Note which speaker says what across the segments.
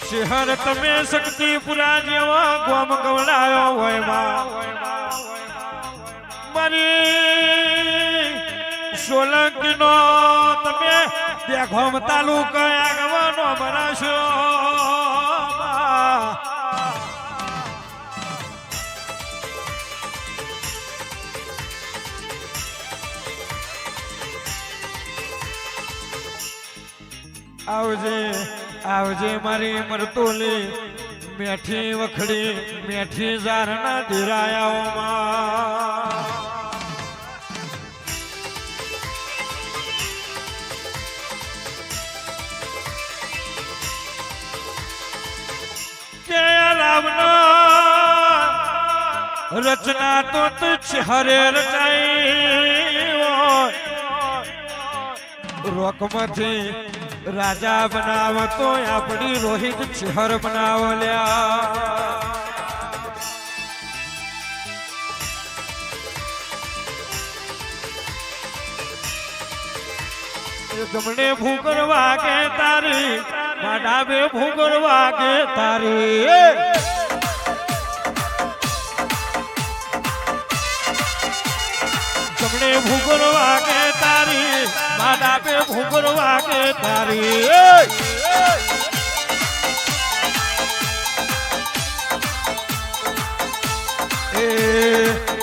Speaker 1: શહેર તમે શક્તિપુરા જેવા ગોમ ગવડાયો હોય મારી સોલંકી નો તમે બેગોમ તાલુકા આગવાનો બનાશો આવજે આવજે મારી મરતોલી મેઠી વખડી મેઠી ઝારના ધીરાયાઓમાં કે રામના રચના તો તુચ્છ હરે રચાઈ રોકમાંથી રાજા બનાવતો આપણી રોહિત શહેર બનાવલ્યા ગમણે ભૂગર વાગે તારી ડાબે ભૂગર વાગે તારી ગમણે ભૂગર વાગે તારી ડાબે ભૂગર વાગે તારી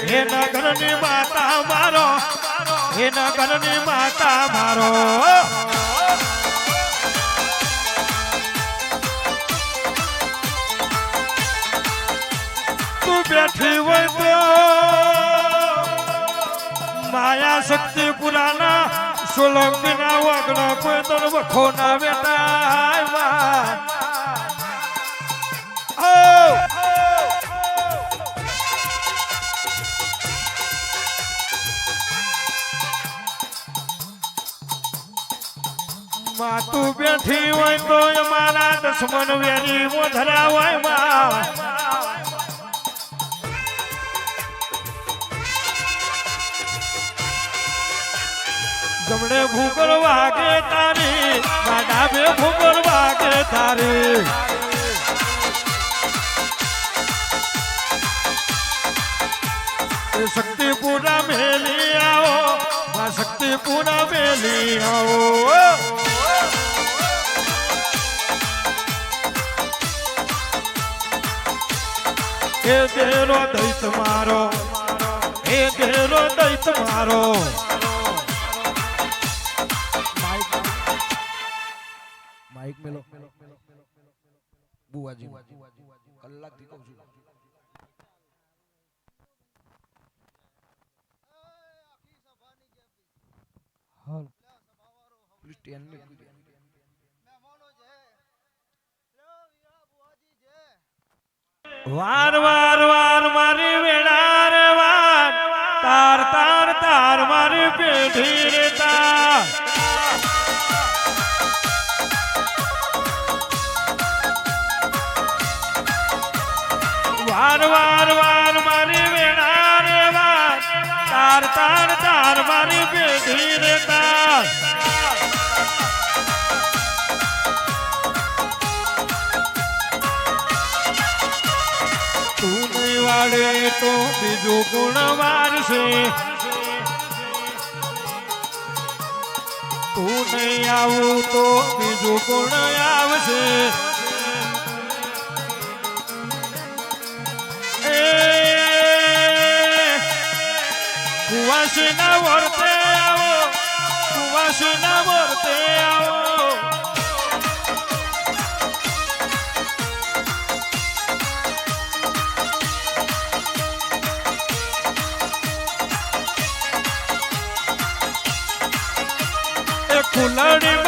Speaker 1: હે નગરની માતા મારો હે નગરની માતા મારો તું બેઠી હોય તો માયા શક્તિ પુરાના સોલંકી ના વગણ કોઈ તો વખો ના બેટા તું બેઠી હોય તો અમારા દુશ્મન વેરી મોધરા હોય ગમડે ભૂગર વાગે તારી ડાબે ભૂગર વાગે તારી શક્તિપુરા મેલી આવો શક્તિપુરા મેલી આવો હે દેરો દૈત મારો હે દેરો દૈત મારો માઈક મેલો બુવાજી કલાકથી કહું છું હાલ પ્લીઝ સ્ટેન્ડ મે વાર વાર વાર મારી વેડા રે વાર તાર તાર તાર મારી પેઢી રે તાર વાર વાર વાર મારી વેડા રે વાર તાર તાર તાર મારી પેઢી રે તાર વાળે તો બીજું ગુણ વારશે તું નહીં આવું તો બીજું ગુણ આવશે એ કુવાસી ના વર્તે આવો કુવાસી ના વર્તે આવો ફૂલડી